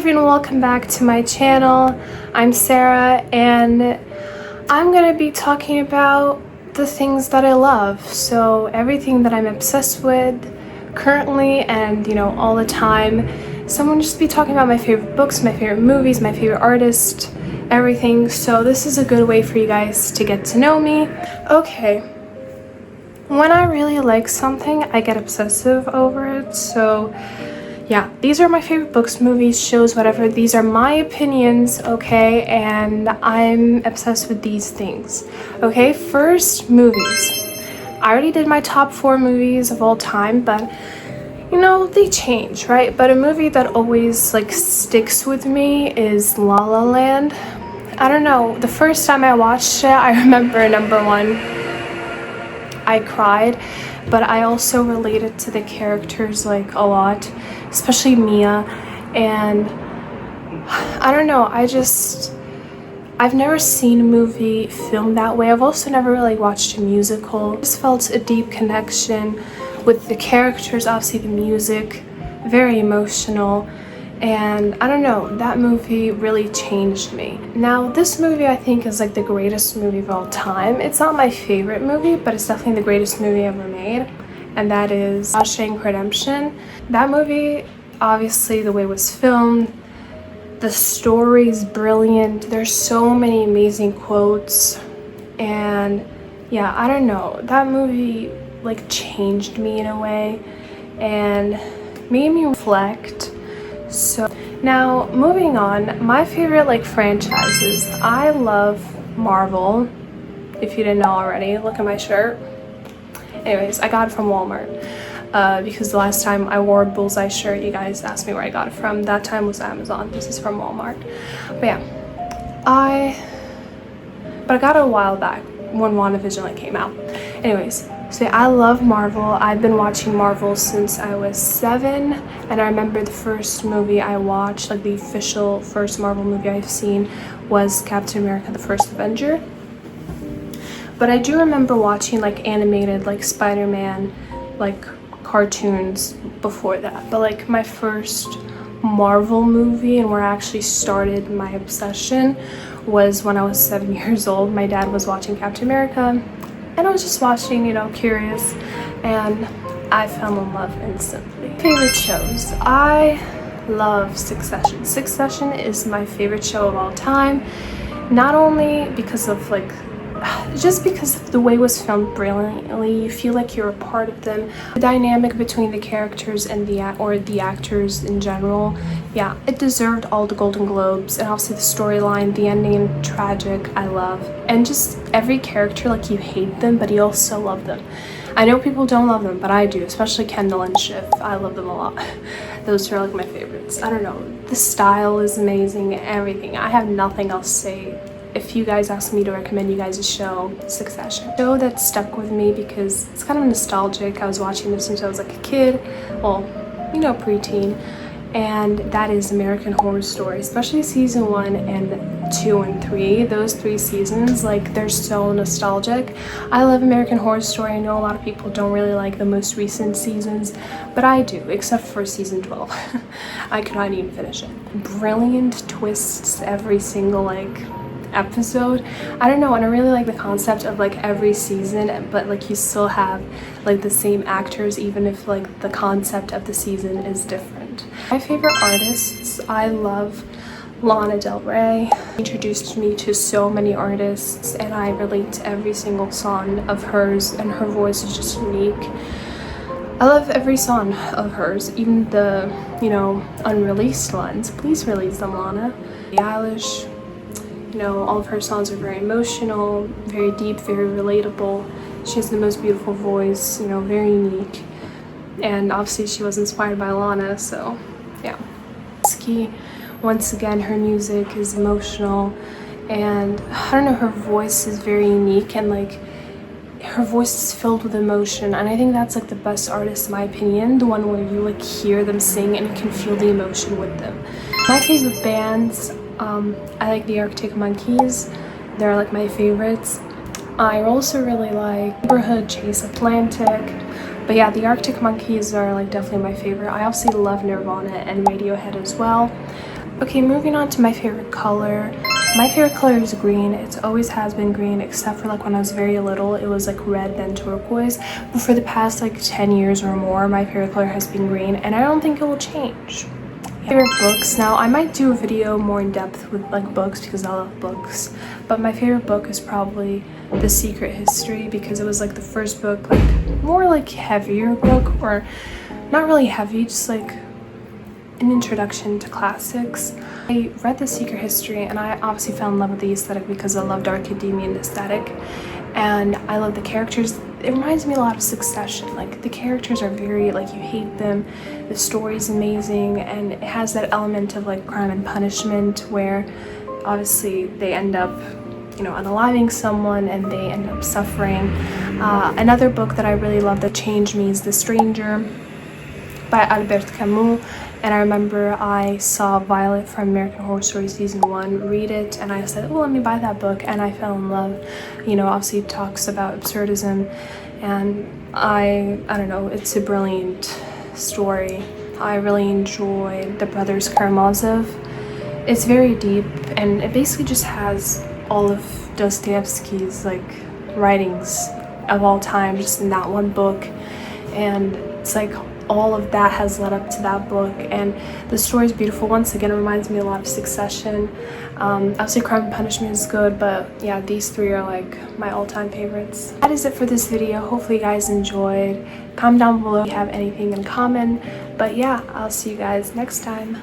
everyone, welcome back to my channel. I'm Sarah and I'm gonna be talking about the things that I love. So everything that I'm obsessed with currently and all the time. So I'm gonna just be talking about my favorite books, my favorite movies, my favorite artists, everything. So this is a good way for you guys to get to know me. Okay, when I really like something, I get obsessive over it. So yeah, these are my favorite books, movies, shows, whatever. These are my opinions, okay? And I'm obsessed with these things. Okay, first, movies. I already did my top 4 movies of all time, but they change, right? But a movie that always sticks with me is La La Land. I don't know, the first time I watched it, I remember number one, I cried, but I also related to the characters a lot, especially Mia. And I don't know, I've never seen a movie filmed that way. I've also never really watched a musical. I just felt a deep connection with the characters, obviously the music, very emotional. And I don't know, that movie really changed me. Now, this movie I think is the greatest movie of all time. It's not my favorite movie, but it's definitely the greatest movie ever made. And that is Shawshank Redemption. That movie, obviously the way it was filmed, the story is brilliant. There's so many amazing quotes. And yeah, I don't know, that movie changed me in a way and made me reflect. So now moving on, my favorite franchises. I love Marvel. If you didn't know already, look at my shirt. Anyways, I got it from Walmart because the last time I wore a Bullseye shirt, you guys asked me where I got it from. That time was Amazon. This is from Walmart. But yeah, I got it a while back when WandaVision came out. Anyways, so I love Marvel. I've been watching Marvel since I was 7, and I remember the first movie I watched, the official first Marvel movie I've seen, was Captain America: The First Avenger. But I do remember watching animated Spider-Man cartoons before that. But my first Marvel movie and where I actually started my obsession was when I was 7 years old. My dad was watching Captain America and I was just watching, curious, and I fell in love instantly. Favorite shows. I love Succession. Succession is my favorite show of all time, not only because of just because the way it was filmed brilliantly. You feel you're a part of them. The dynamic between the characters and the actors in general, yeah, it deserved all the Golden Globes. And obviously the storyline, the ending, tragic, I love. And just every character, you hate them, but you also love them. I know people don't love them, but I do, especially Kendall and Shiv. I love them a lot. Those are my favorites. I don't know, the style is amazing, everything. I have nothing else to say. If you guys ask me to recommend you guys a show, Succession. A show that stuck with me because it's kind of nostalgic. I was watching this since I was a kid, well, preteen, and that is American Horror Story, especially season 1 and 2 and 3. Those 3 seasons, they're so nostalgic. I love American Horror Story. I know a lot of people don't really like the most recent seasons, but I do, except for season 12. I could not even finish it. Brilliant twists every single episode. I don't know, and I really like the concept of every season, but you still have the same actors even if the concept of the season is different. My favorite artists, I love Lana Del Rey. She introduced me to so many artists and I relate to every single song of hers, and her voice is just unique. I love every song of hers, even the unreleased ones. Please release them, Lana. Billie Eilish, all of her songs are very emotional, very deep, very relatable. She has the most beautiful voice, very unique. And obviously she was inspired by Lana, so yeah. Ski, once again, her music is emotional, and I don't know, her voice is very unique, and her voice is filled with emotion, and I think that's the best artist in my opinion, the one where you hear them sing and you can feel the emotion with them. My favorite bands, I like the Arctic Monkeys. They're my favorites. I also really like Neighborhood, Chase Atlantic. But yeah, the Arctic Monkeys are definitely my favorite. I also love Nirvana and Radiohead as well. Okay, moving on to my favorite color. My favorite color is green. It's always has been green, except for like when I was very little, it was like red then turquoise. But for the past like 10 years or more, my favorite color has been green, and I don't think it will change. Favorite books. Now I might do a video more in depth with like books because I love books, but my favorite book is probably The Secret History, because it was like the first book, like more like heavier book, or not really heavy, just like an introduction to classics. I read The Secret History and I obviously fell in love with the aesthetic because I love dark academia aesthetic, and I love the characters. It reminds me a lot of Succession. Like the characters are very like you hate them, the story's amazing, and it has that element of like crime and punishment where obviously they end up, you know, unaliving someone and they end up suffering. Another book that I really love that changed me is The Stranger by Albert Camus. And I remember I saw Violet from American Horror Story season 1 read it, and I said, oh, let me buy that book, and I fell in love. You know, obviously it talks about absurdism, and I don't know, it's a brilliant story. I really enjoy The Brothers Karamazov. It's very deep, and it basically just has all of Dostoevsky's like writings of all time just in that one book, and it's like all of that has led up to that book, and the story is beautiful. Once again, it reminds me a lot of Succession. Obviously Crime and Punishment is good, but yeah, these three are like my all-time favorites. That is it for this video. Hopefully you guys enjoyed. Comment down below if you have anything in common, but yeah, I'll see you guys next time.